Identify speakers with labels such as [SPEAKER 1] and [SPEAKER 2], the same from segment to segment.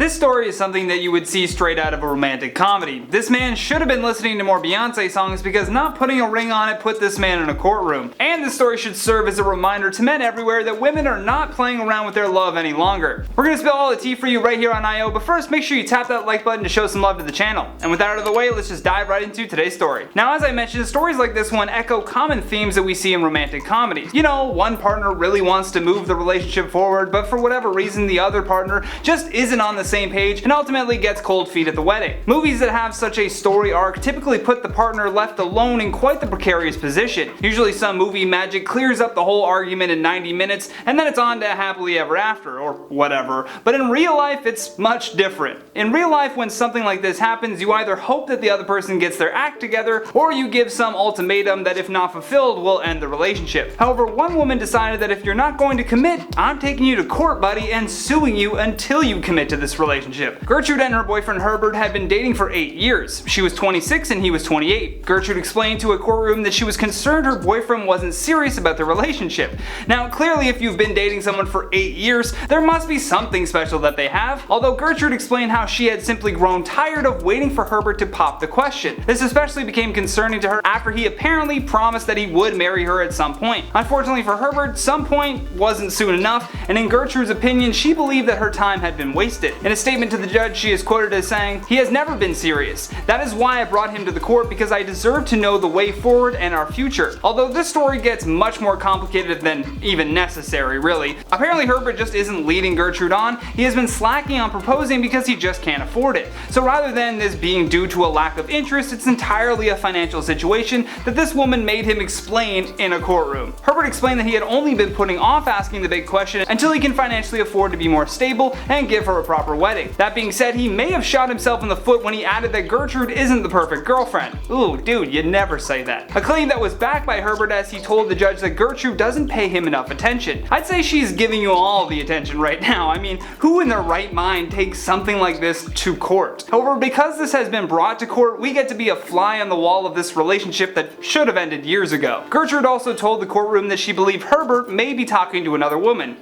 [SPEAKER 1] This story is something that you would see straight out of a romantic comedy. This man should have been listening to more Beyonce songs because not putting a ring on it put this man in a courtroom. And this story should serve as a reminder to men everywhere that women are not playing around with their love any longer. We're gonna spill all the tea for you right here on IO, but first make sure you tap that like button to show some love to the channel. And with that out of the way, let's just dive right into today's story. Now, as I mentioned, stories like this one echo common themes that we see in romantic comedies. You know, one partner really wants to move the relationship forward, but for whatever reason the other partner just isn't on the same page and ultimately gets cold feet at the wedding. Movies that have such a story arc typically put the partner left alone in quite the precarious position. Usually some movie magic clears up the whole argument in 90 minutes and then it's on to happily ever after, or whatever. But in real life, it's much different. In real life, when something like this happens, you either hope that the other person gets their act together, or you give some ultimatum that if not fulfilled will end the relationship. However, one woman decided that if you're not going to commit, I'm taking you to court, buddy, and suing you until you commit to this relationship. Gertrude and her boyfriend Herbert had been dating for 8 years. She was 26 and he was 28. Gertrude explained to a courtroom that she was concerned her boyfriend wasn't serious about the relationship. Now, clearly if you've been dating someone for 8 years, there must be something special that they have, although Gertrude explained how she had simply grown tired of waiting for Herbert to pop the question. This especially became concerning to her after he apparently promised that he would marry her at some point. Unfortunately for Herbert, some point wasn't soon enough, and in Gertrude's opinion, she believed that her time had been wasted. In a statement to the judge, she is quoted as saying, "He has never been serious. That is why I brought him to the court, because I deserve to know the way forward and our future." Although this story gets much more complicated than even necessary, really. Apparently Herbert just isn't leading Gertrude on. He has been slacking on proposing because he just can't afford it. So rather than this being due to a lack of interest, it's entirely a financial situation that this woman made him explain in a courtroom. Herbert explained that he had only been putting off asking the big question until he can financially afford to be more stable and give her a proper wedding. That being said, he may have shot himself in the foot when he added that Gertrude isn't the perfect girlfriend. Ooh, dude, you never say that. A claim that was backed by Herbert as he told the judge that Gertrude doesn't pay him enough attention. I'd say she's giving you all the attention right now. I mean, who in their right mind takes something like this to court? However, because this has been brought to court, we get to be a fly on the wall of this relationship that should have ended years ago. Gertrude also told the courtroom that she believed Herbert may be talking to another woman.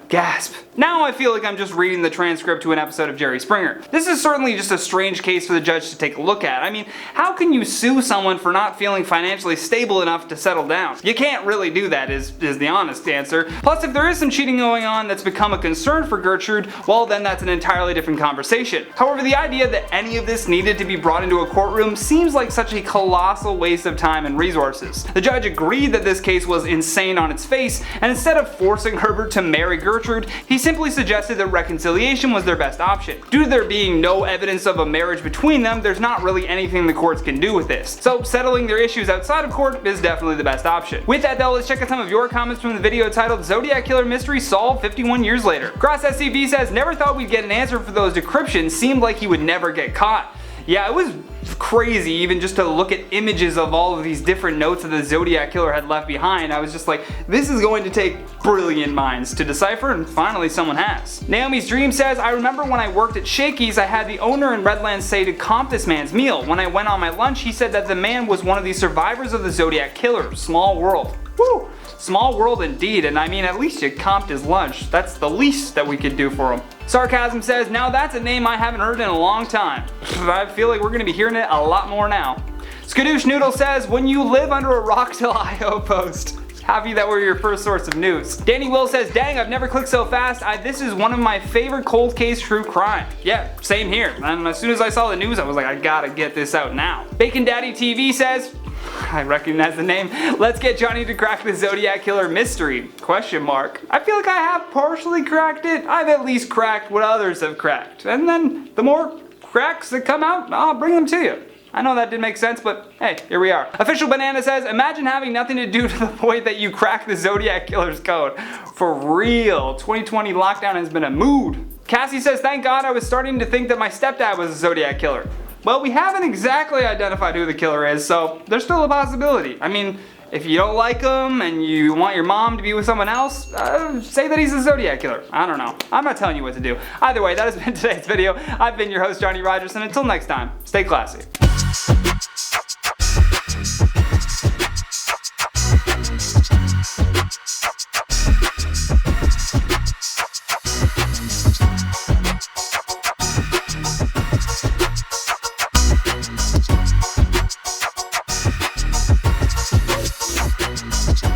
[SPEAKER 1] Gasp. Now I feel like I'm just reading the transcript to an episode of Jerry Springer. This is certainly just a strange case for the judge to take a look at. I mean, how can you sue someone for not feeling financially stable enough to settle down? You can't really do that, is the honest answer. Plus, if there is some cheating going on that's become a concern for Gertrude, well then that's an entirely different conversation. However, the idea that any of this needed to be brought into a courtroom seems like such a colossal waste of time and resources. The judge agreed that this case was insane on its face, and instead of forcing Herbert to marry Gertrude, he simply suggested that reconciliation was their best option. Due to there being no evidence of a marriage between them, there's not really anything the courts can do with this. So settling their issues outside of court is definitely the best option. With that though, let's check out some of your comments from the video titled Zodiac Killer Mystery Solved 51 Years Later. Gross SCV says, "Never thought we'd get an answer for those decryptions. Seemed like he would never get caught." Yeah, it was crazy even just to look at images of all of these different notes that the Zodiac Killer had left behind. I was just like, this is going to take brilliant minds to decipher, and finally someone has. Naomi's Dream says, "I remember when I worked at Shakey's, I had the owner in Redlands say to comp this man's meal. When I went on my lunch, he said that the man was one of the survivors of the Zodiac Killer. Small world." Woo! Small world indeed, and I mean, at least you comped his lunch. That's the least that we could do for him. Sarcasm says, "Now that's a name I haven't heard in a long time." I feel like we're gonna be hearing it a lot more now. Skadoosh Noodle says, "When you live under a rock till IO post." Happy that we're your first source of news. Danny Will says, "Dang, I've never clicked so fast. This is one of my favorite cold case true crime." Yeah, same here. And as soon as I saw the news, I was like, I gotta get this out now. Bacon Daddy TV says, I recognize the name, "Let's get Johnny to crack the Zodiac Killer mystery?" Question mark. I feel like I have partially cracked it. I've at least cracked what others have cracked. And then the more cracks that come out, I'll bring them to you. I know that didn't make sense, but hey, here we are. Official Banana says, "Imagine having nothing to do to the point that you crack the Zodiac Killer's code." For real, 2020 lockdown has been a mood. Cassie says, "Thank God, I was starting to think that my stepdad was a Zodiac Killer." Well, we haven't exactly identified who the killer is, so there's still a possibility. I mean, if you don't like him and you want your mom to be with someone else, say that he's a Zodiac Killer. I don't know. I'm not telling you what to do. Either way, that has been today's video. I've been your host, Johnny Rogers, and until next time, stay classy.